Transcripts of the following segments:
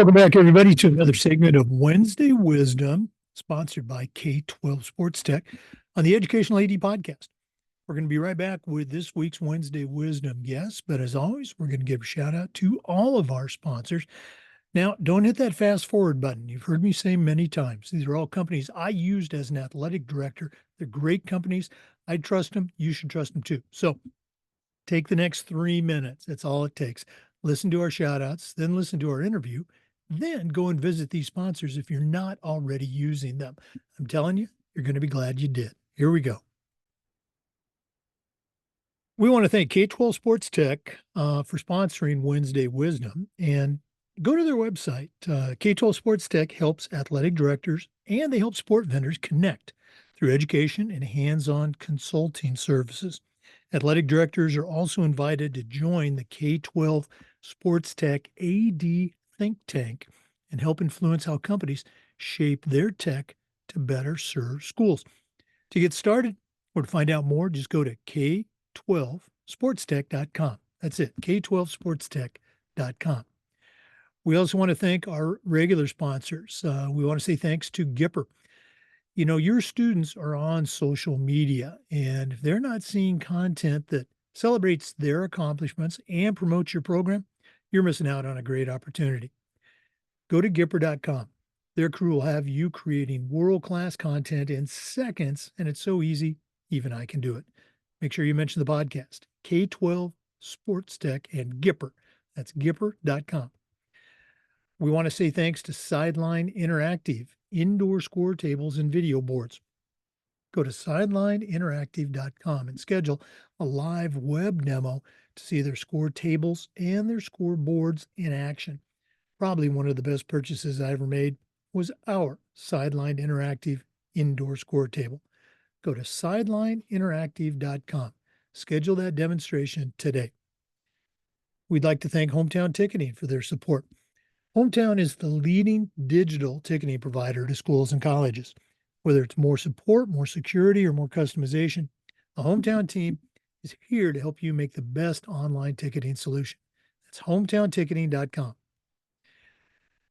Welcome back, everybody, to another segment of Wednesday Wisdom, sponsored by K-12 Sports Tech on the Educational AD Podcast. We're going to be right back with this week's Wednesday Wisdom guest, but as always, we're going to give a shout out to all of our sponsors. Now, don't hit that fast forward button. You've heard me say many times, these are all companies I used as an athletic director. They're great companies. I trust them. You should trust them too. So take the next 3 minutes. That's all it takes. Listen to our shout outs, then listen to our interview. Then go and visit these sponsors if you're not already using them. I'm telling you, you're going to be glad you did. Here we go. We want to thank K-12 Sports Tech for sponsoring Wednesday Wisdom, and go to their website. K-12 Sports Tech helps athletic directors and they help sport vendors connect through education and hands-on consulting services. Athletic directors are also invited to join the K-12 Sports Tech AD think tank and help influence how companies shape their tech to better serve schools. To get started or to find out more, just go to k12sportstech.com. That's it, k12sportstech.com. We also want to thank our regular sponsors. We want to say thanks to Gipper. You know, your students are on social media, and if they're not seeing content that celebrates their accomplishments and promotes your program, you're missing out on a great opportunity. Go to Gipper.com. Their crew will have you creating world-class content in seconds, and it's so easy, even I can do it. Make sure you mention the podcast, K-12 Sports Tech and Gipper. That's Gipper.com. We want to say thanks to Sideline Interactive, indoor score tables and video boards. Go to sidelineinteractive.com and schedule a live web demo to see their score tables and their score boards in action. Probably one of the best purchases I ever made was our Sideline Interactive indoor score table. Go to sidelineinteractive.com. Schedule that demonstration today. We'd like to thank Hometown Ticketing for their support. Hometown is the leading digital ticketing provider to schools and colleges. Whether it's more support, more security, or more customization, the Hometown team is here to help you make the best online ticketing solution. That's hometownticketing.com.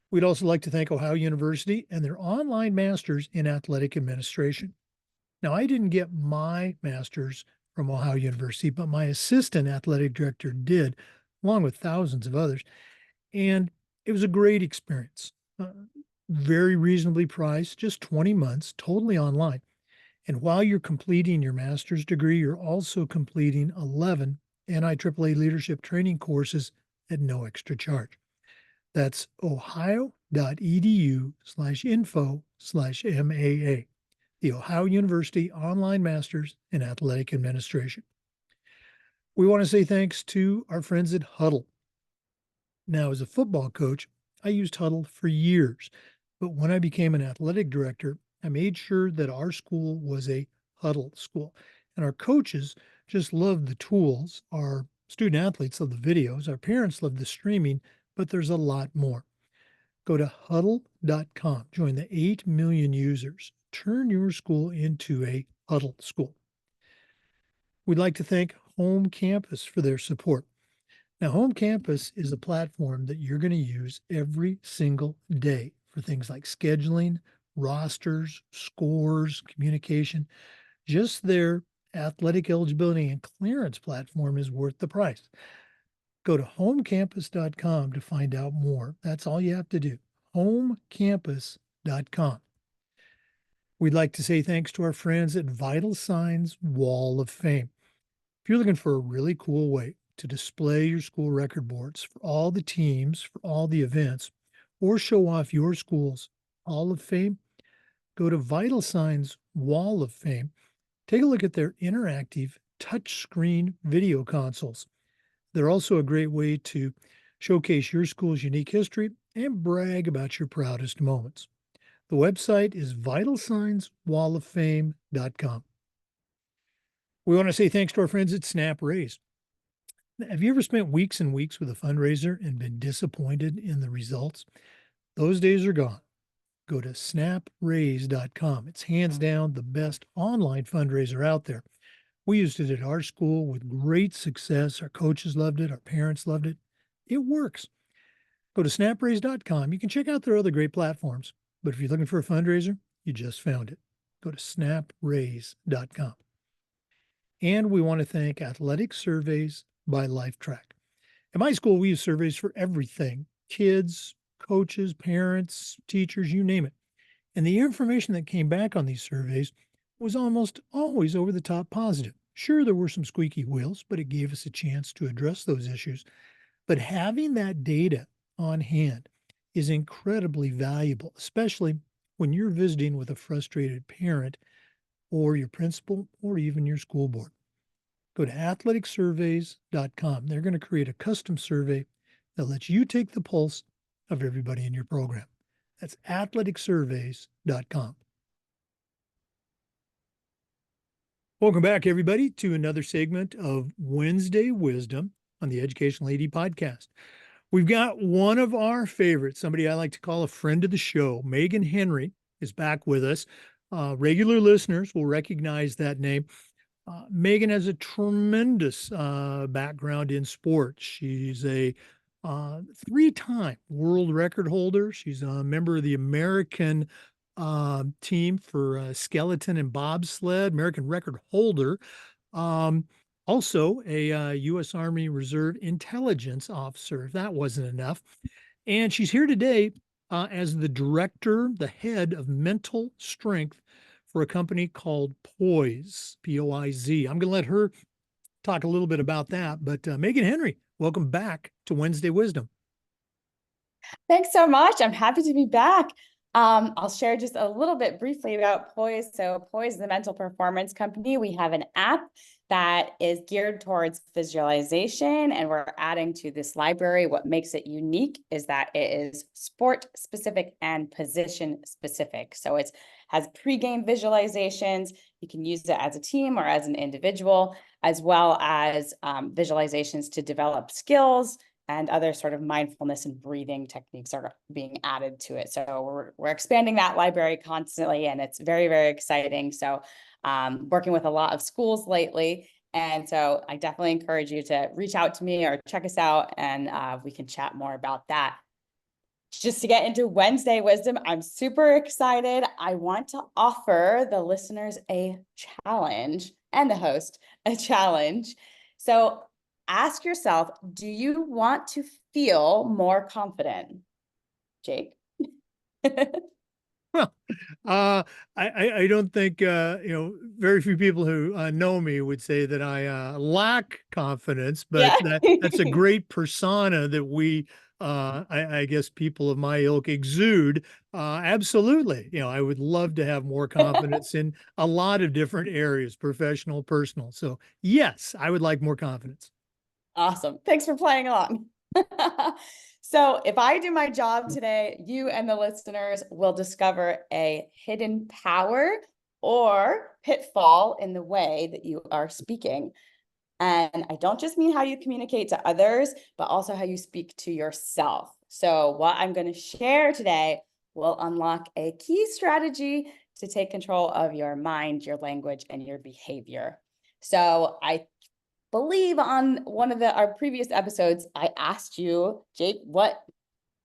We'd also like to thank Ohio University and their online masters in athletic administration. Now, I didn't get my master's from Ohio University, but my assistant athletic director did, along with thousands of others. And it was a great experience. Very reasonably priced, just 20 months, totally online. And while you're completing your master's degree, you're also completing 11 NIAAA leadership training courses at no extra charge. That's ohio.edu/info/MAA, the Ohio University Online Masters in Athletic Administration. We want to say thanks to our friends at Huddle. Now, as a football coach, I used Huddle for years, but when I became an athletic director, I made sure that our school was a Huddle school. And our coaches just loved the tools. Our student athletes love the videos. Our parents love the streaming, but there's a lot more. Go to huddle.com. Join the 8 million users. Turn your school into a Huddle school. We'd like to thank Home Campus for their support. Now, Home Campus is a platform that you're going to use every single day for things like scheduling, rosters, scores, communication. Just their athletic eligibility and clearance platform is worth the price. Go to homecampus.com to find out more. That's all you have to do. Homecampus.com. We'd like to say thanks to our friends at Vital Signs Wall of Fame. If you're looking for a really cool way to display your school record boards for all the teams, for all the events, or show off your school's Hall of Fame, go to Vital Signs Wall of Fame. Take a look at their interactive touchscreen video consoles. They're also a great way to showcase your school's unique history and brag about your proudest moments. The website is vitalsignswalloffame.com. We want to say thanks to our friends at Snap Raise. Have you ever spent weeks and weeks with a fundraiser and been disappointed in the results? Those days are gone. Go to snapraise.com. It's hands down the best online fundraiser out there. We used it at our school with great success. Our coaches loved it. Our parents loved it. It works. Go to snapraise.com. You can check out their other great platforms. But if you're looking for a fundraiser, you just found it. Go to snapraise.com. And we want to thank Athletic Surveys by LifeTrack. At my school, we use surveys for everything: kids, coaches, parents, teachers, you name it. And the information that came back on these surveys was almost always over the top positive. Sure, there were some squeaky wheels, but it gave us a chance to address those issues. But having that data on hand is incredibly valuable, especially when you're visiting with a frustrated parent or your principal or even your school board. Go to athleticsurveys.com. They're going to create a custom survey that lets you take the pulse of everybody in your program. That's athleticsurveys.com. Welcome back, everybody, to another segment of Wednesday Wisdom on the Educational AD Podcast. We've got one of our favorites, somebody I like to call a friend of the show. Megan Henry is back with us. Regular listeners will recognize that name. Megan has a tremendous background in sports. She's a three-time world record holder. She's a member of the American team for Skelton and Bobsled, American record holder. Also a U.S. Army Reserve intelligence officer, if that wasn't enough. And she's here today as the director, the head of mental strength for a company called POIZ, P-O-I-Z. I'm going to let her talk a little bit about that. But Megan Henry, welcome back to Wednesday Wisdom. Thanks so much. I'm happy to be back. I'll share just a little bit briefly about POIZ. So POIZ is a mental performance company. We have an app that is geared towards visualization, and we're adding to this library. What makes it unique is that it is sport specific and position specific. So it has pre-game visualizations. You can use it as a team or as an individual, as well as visualizations to develop skills, and other sort of mindfulness and breathing techniques are being added to it. So we're expanding that library constantly, and it's very, very exciting. So working with a lot of schools lately. And so I definitely encourage you to reach out to me or check us out, and we can chat more about that. Just to get into Wednesday Wisdom, I'm super excited. I want to offer the listeners a challenge and the host a challenge. So ask yourself, do you want to feel more confident? Jake? Well, I don't think, very few people who know me would say that I lack confidence, but Yeah. that's a great persona that we, I guess people of my ilk exude. Absolutely. I would love to have more confidence in a lot of different areas, professional, personal. So yes, I would like more confidence. Awesome. Thanks for playing along. So if I do my job today, you and the listeners will discover a hidden power or pitfall in the way that you are speaking. And I don't just mean how you communicate to others, but also how you speak to yourself. So what I'm going to share today will unlock a key strategy to take control of your mind, your language, and your behavior. So I believe on one of our previous episodes, I asked you, Jake, what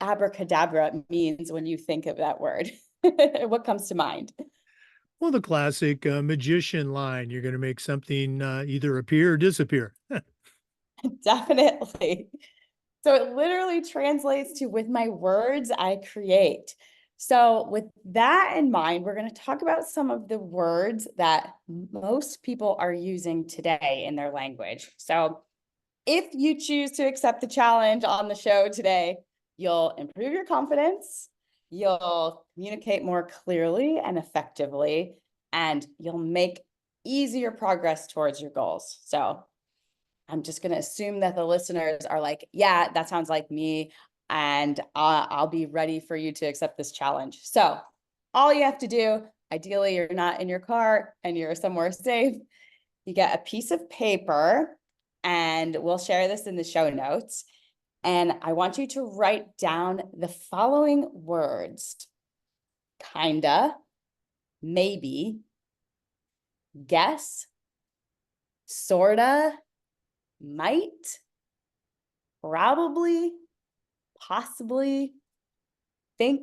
abracadabra means when you think of that word. What comes to mind? Well, the classic magician line, you're going to make something either appear or disappear. Definitely. So it literally translates to with my words, I create. So with that in mind, we're going to talk about some of the words that most people are using today in their language. So if you choose to accept the challenge on the show today, you'll improve your confidence, you'll communicate more clearly and effectively, and you'll make easier progress towards your goals. So I'm just going to assume that the listeners are like, yeah, that sounds like me. And I'll be ready for you to accept this challenge. So all you have to do, ideally, you're not in your car and you're somewhere safe. You get a piece of paper, and we'll share this in the show notes. And I want you to write down the following words: kinda, maybe, guess, sorta, might, probably, possibly, think,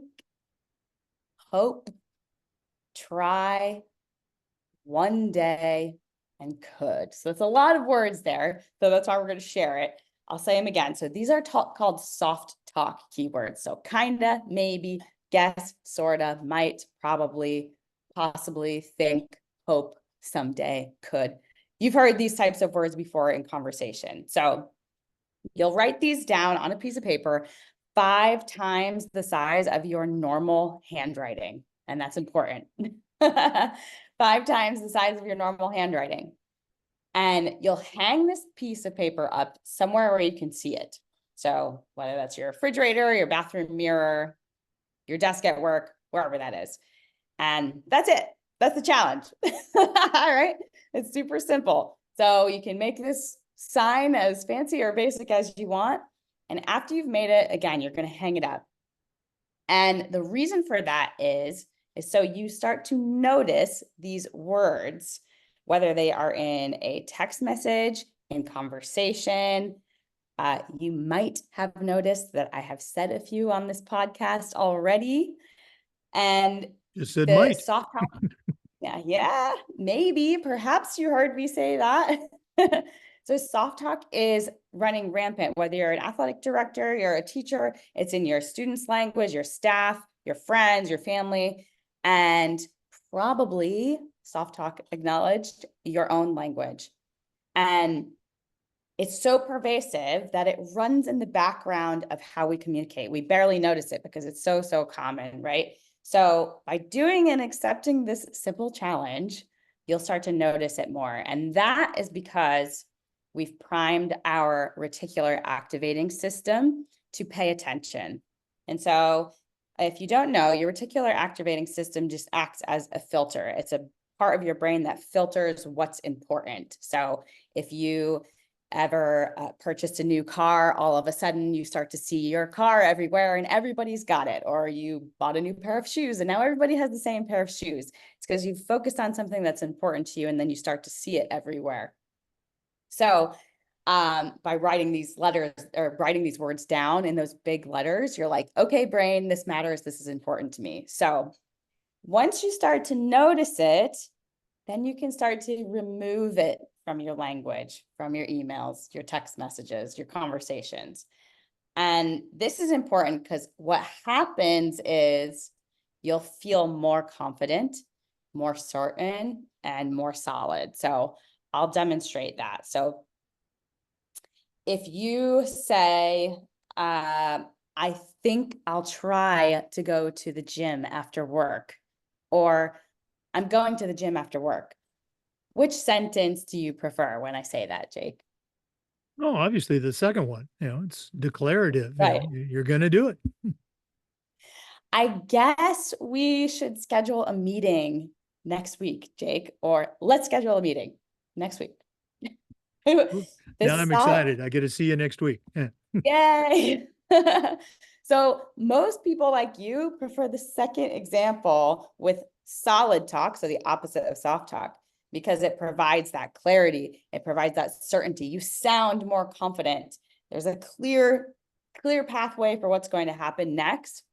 hope, try, one day, and could. So it's a lot of words there. So that's why we're going to share it. I'll say them again. So these are called soft talk keywords. So kinda, maybe, guess, sorta, might, probably, possibly, think, hope, someday, could. You've heard these types of words before in conversation. So you'll write these down on a piece of paper 5 times the size of your normal handwriting. And that's important. 5 times the size of your normal handwriting. And you'll hang this piece of paper up somewhere where you can see it. So whether that's your refrigerator, your bathroom mirror, your desk at work, wherever that is. And that's it. That's the challenge. All right. It's super simple. So you can make this sign as fancy or basic as you want. And after you've made it, again, you're going to hang it up. And the reason for that is so you start to notice these words, whether they are in a text message, in conversation. You might have noticed that I have said a few on this podcast already. And Just said the might. soft yeah, maybe, perhaps you heard me say that. So soft talk is running rampant, whether you're an athletic director, you're a teacher, it's in your students' language, your staff, your friends, your family, and probably soft talk acknowledged your own language. And it's so pervasive that it runs in the background of how we communicate. We barely notice it because it's so, so common, right? So by doing and accepting this simple challenge, you'll start to notice it more. And that is because we've primed our reticular activating system to pay attention. And so if you don't know, your reticular activating system just acts as a filter. It's a part of your brain that filters what's important. So if you ever purchased a new car, all of a sudden you start to see your car everywhere and everybody's got it. Or you bought a new pair of shoes and now everybody has the same pair of shoes. It's because you've focused on something that's important to you and then you start to see it everywhere. So by writing these letters or writing these words down in those big letters, you're like, okay, brain, this matters. This is important to me. So once you start to notice it, then you can start to remove it from your language, from your emails, your text messages, your conversations. And this is important because what happens is you'll feel more confident, more certain, and more solid. So I'll demonstrate that. So if you say, I think I'll try to go to the gym after work, or I'm going to the gym after work. Which sentence do you prefer when I say that, Jake? Oh, obviously the second one, it's declarative. Right. You're going to do it. I guess we should schedule a meeting next week, Jake, or let's schedule a meeting next week. Now I'm excited. I get to see you next week. Yeah. Yay. So most people like you prefer the second example with solid talk, so the opposite of soft talk, because it provides that clarity. It provides that certainty. You sound more confident. There's a clear pathway for what's going to happen next.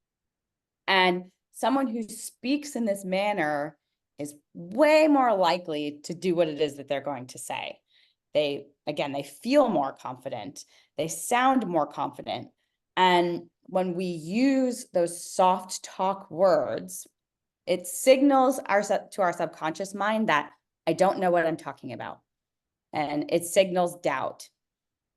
And someone who speaks in this manner is way more likely to do what it is that they're going to say. They feel more confident. They sound more confident. And when we use those soft talk words, it signals to our subconscious mind that I don't know what I'm talking about. And it signals doubt.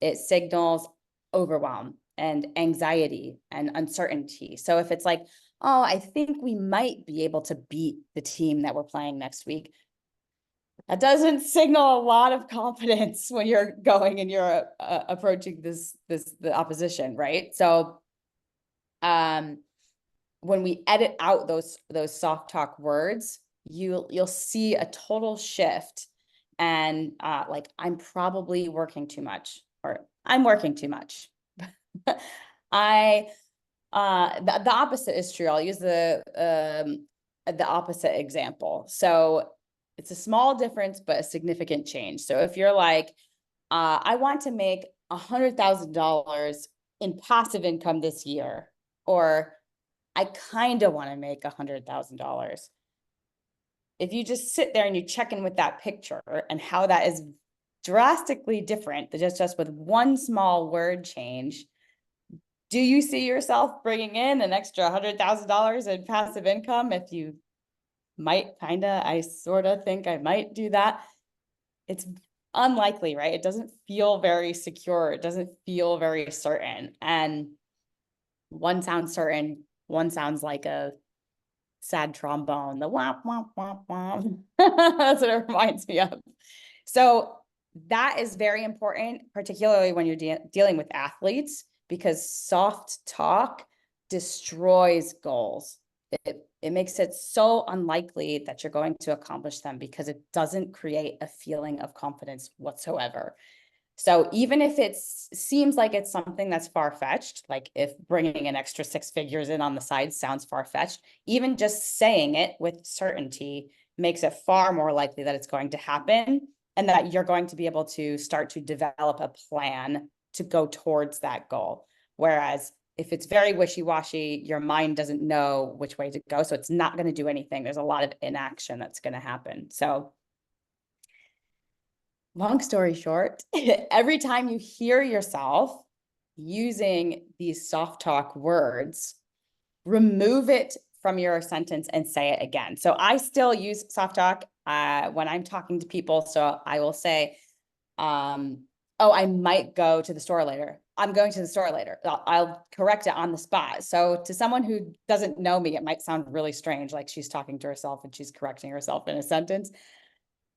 It signals overwhelm and anxiety and uncertainty. So if it's like, oh, I think we might be able to beat the team that we're playing next week, that doesn't signal a lot of confidence when you're going and you're approaching the opposition, right? So when we edit out those soft talk words, you'll see a total shift. And like, I'm probably working too much, or I'm working too much. The opposite is true. I'll use the opposite example. So it's a small difference, but a significant change. So if you're like, I want to make $100,000 in passive income this year, or I kind of want to make $100,000. If you just sit there and you check in with that picture and how that is drastically different, just with one small word change, do you see yourself bringing in an extra $100,000 in passive income? If you might, I sort of think I might do that. It's unlikely, right? It doesn't feel very secure. It doesn't feel very certain. And one sounds certain, one sounds like a sad trombone, the womp, womp, womp, womp. That's what it reminds me of. So that is very important, particularly when you're dealing with athletes, because soft talk destroys goals. It makes it so unlikely that you're going to accomplish them because it doesn't create a feeling of confidence whatsoever. So even if it seems like it's something that's far-fetched, like if bringing an extra 6 figures in on the side sounds far-fetched, even just saying it with certainty makes it far more likely that it's going to happen and that you're going to be able to start to develop a plan to go towards that goal. Whereas if it's very wishy-washy, your mind doesn't know which way to go, so it's not going to do anything. There's a lot of inaction that's going to happen. So long story short, every time you hear yourself using these soft talk words, remove it from your sentence and say it again. So I still use soft talk when I'm talking to people. So I will say, oh, I might go to the store later. I'm going to the store later. I'll correct it on the spot. So to someone who doesn't know me, it might sound really strange, like she's talking to herself and she's correcting herself in a sentence.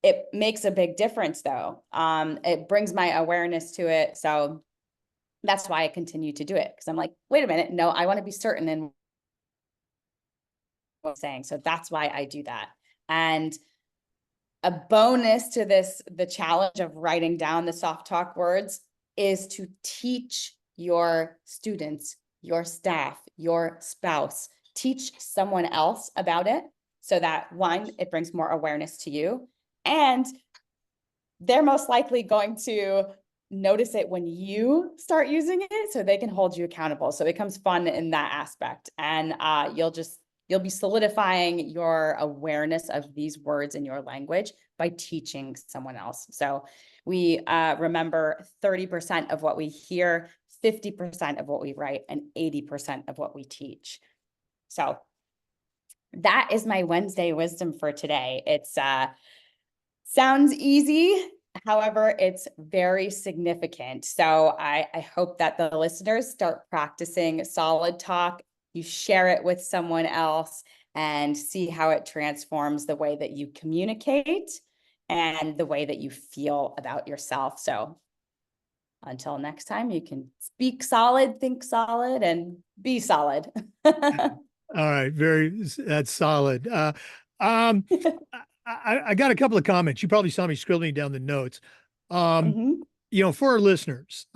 It makes a big difference though. It brings my awareness to it. So that's why I continue to do it. Because I'm like, wait a minute, no, I want to be certain in what I'm saying. So that's why I do that. And a bonus to this, the challenge of writing down the soft talk words, is to teach your students, your staff, your spouse, teach someone else about it so that one, it brings more awareness to you, and they're most likely going to notice it when you start using it so they can hold you accountable. So it becomes fun in that aspect. And you'll be solidifying your awareness of these words in your language by teaching someone else. So we remember 30% of what we hear, 50% of what we write, and 80% of what we teach. So that is my Wednesday wisdom for today. It's sounds easy. However, it's very significant. So I hope that the listeners start practicing solid talk. You share it with someone else and see how it transforms the way that you communicate and the way that you feel about yourself. So until next time, you can speak solid, think solid, and be solid. All right. That's solid. Um, I got a couple of comments. You probably saw me scribbling down the notes. Mhm. For our listeners,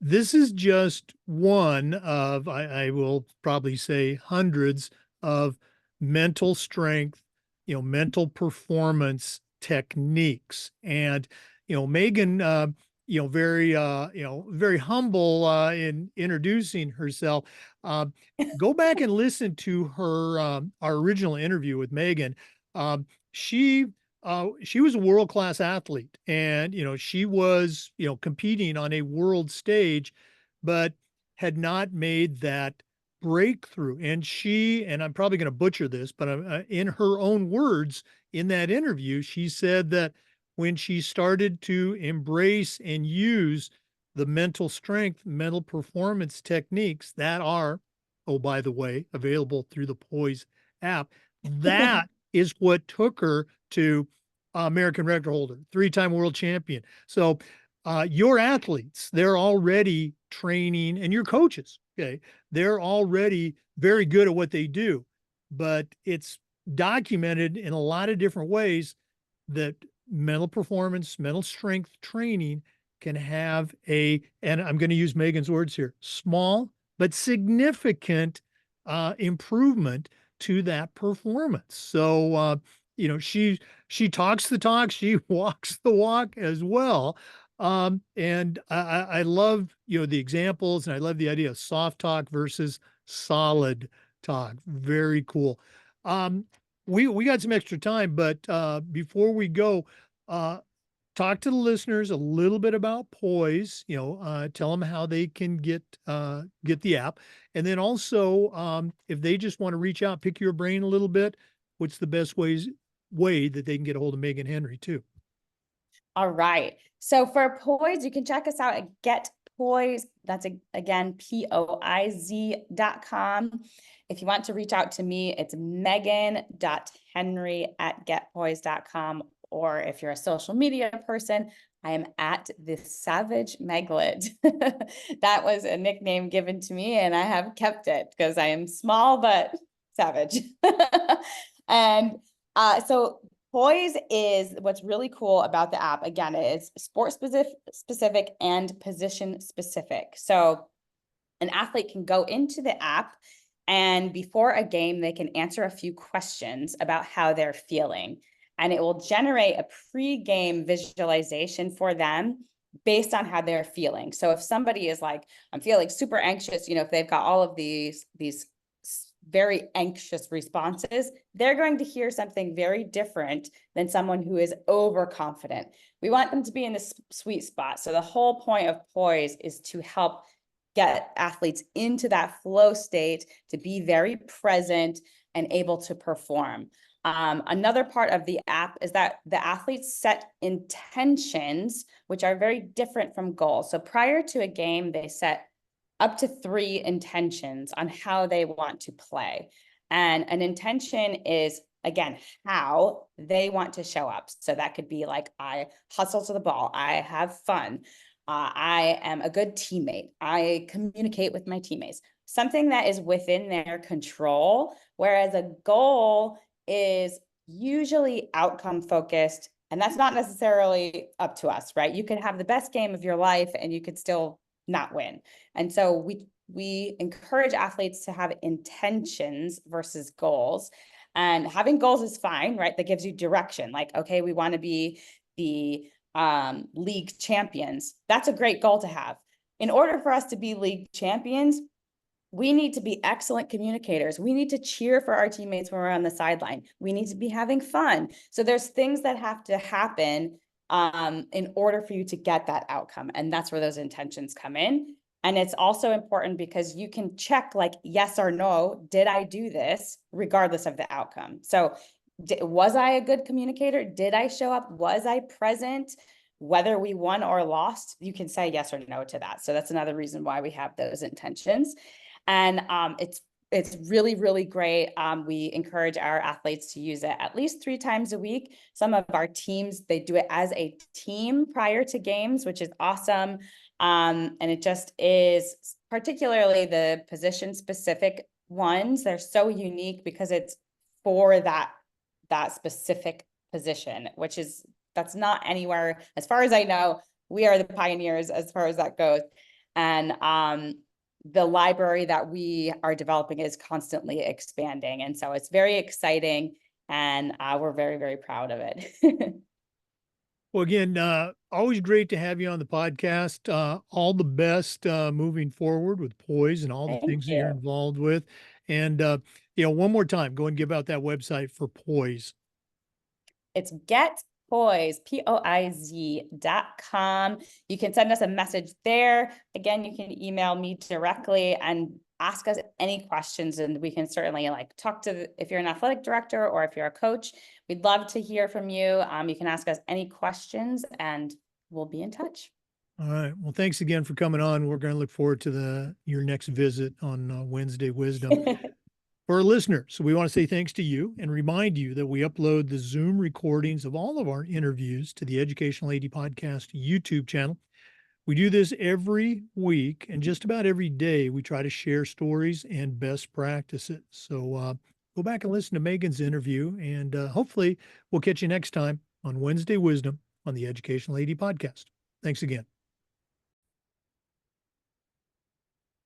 this is just one of, I will probably say, hundreds of mental strength, mental performance techniques. And, Megan, very humble in introducing herself. Go back and listen to her, our original interview with Megan. Um, she she was a world-class athlete, and she was competing on a world stage, but had not made that breakthrough. And I'm probably going to butcher this, but in her own words in that interview, she said that when she started to embrace and use the mental strength, mental performance techniques that are, oh, by the way, available through the POIZ app, that is what took her to American record holder, 3-time world champion. So your athletes, they're already training, and your coaches, okay, they're already very good at what they do, but it's documented in a lot of different ways that mental performance, mental strength training can have and I'm going to use Megan's words here, small but significant improvement to that performance. So, she talks the talk, she walks the walk as well. And I love, the examples, and I love the idea of soft talk versus solid talk. Very cool. Um, we got some extra time, but before we go, uh, talk to the listeners a little bit about POIZ, tell them how they can get the app. And then also, if they just want to reach out, pick your brain a little bit, what's the best way that they can get a hold of Megan Henry too? All right. So for POIZ, you can check us out at Get POIZ. That's again, POIZ.com. If you want to reach out to me, it's megan.henry@getpoise.com. Or if you're a social media person, I am at the Savage Meglet. That was a nickname given to me, and I have kept it because I am small but savage. And so POIZ is what's really cool about the app. Again, it's sport specific and position specific. So an athlete can go into the app, and before a game, they can answer a few questions about how they're feeling. And it will generate a pre-game visualization for them based on how they're feeling. So if somebody is like, I'm feeling super anxious, if they've got all of these very anxious responses, they're going to hear something very different than someone who is overconfident. We want them to be in the sweet spot. So the whole point of POIZ is to help get athletes into that flow state, to be very present and able to perform. Another part of the app is that the athletes set intentions, which are very different from goals. So prior to a game, they set up to 3 intentions on how they want to play. And an intention is, again, how they want to show up. So that could be like, I hustle to the ball, I have fun, I am a good teammate, I communicate with my teammates, something that is within their control. Whereas a goal is usually outcome focused, and that's not necessarily up to us, right? You could have the best game of your life and you could still not win. And so we encourage athletes to have intentions versus goals. And having goals is fine, right? That gives you direction. Like, okay, we want to be the league champions. That's a great goal to have. In order for us to be league champions, we need to be excellent communicators. We need to cheer for our teammates when we're on the sideline. We need to be having fun. So there's things that have to happen in order for you to get that outcome. And that's where those intentions come in. And it's also important because you can check like yes or no, did I do this regardless of the outcome? So was I a good communicator? Did I show up? Was I present? Whether we won or lost, you can say yes or no to that. So that's another reason why we have those intentions. And it's really, really great. We encourage our athletes to use it at least 3 times a week. Some of our teams, they do it as a team prior to games, which is awesome. And it just is, particularly the position specific ones, they're so unique because it's for that specific position, that's not anywhere, as far as I know. We are the pioneers as far as that goes. And the library that we are developing is constantly expanding. And so it's very exciting, and we're very, very proud of it. Well, again, always great to have you on the podcast. All the best moving forward with POIZ and all the Thank things that you're you. involved with. And, one more time, go and give out that website for POIZ. It's GetPoise, POIZ.com. You can send us a message there. Again, you can email me directly and ask us any questions, and we can certainly talk to, if you're an athletic director or if you're a coach, we'd love to hear from you. You can ask us any questions and we'll be in touch. All right. Well, thanks again for coming on. We're going to look forward to your next visit on Wednesday Wisdom. For our listeners, we want to say thanks to you and remind you that we upload the Zoom recordings of all of our interviews to the Educational AD Podcast YouTube channel. We do this every week, and just about every day we try to share stories and best practices. So go back and listen to Megan's interview, and hopefully we'll catch you next time on Wednesday Wisdom on the Educational AD Podcast. Thanks again.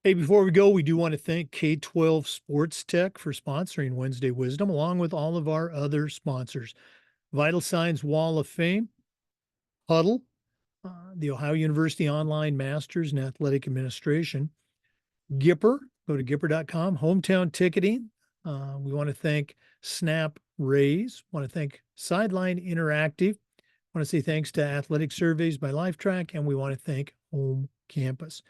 Hey, before we go, we do want to thank K-12 Sports Tech for sponsoring Wednesday Wisdom, along with all of our other sponsors. Vital Signs Wall of Fame, Huddle, the Ohio University Online Masters in Athletic Administration, Gipper, go to Gipper.com, Hometown Ticketing. We want to thank Snap Raise, want to thank Sideline Interactive, want to say thanks to Athletic Surveys by LifeTrack, and we want to thank Home Campus.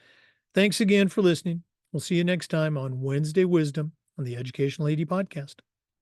Thanks again for listening. We'll see you next time on Wednesday Wisdom on the Educational AD Podcast.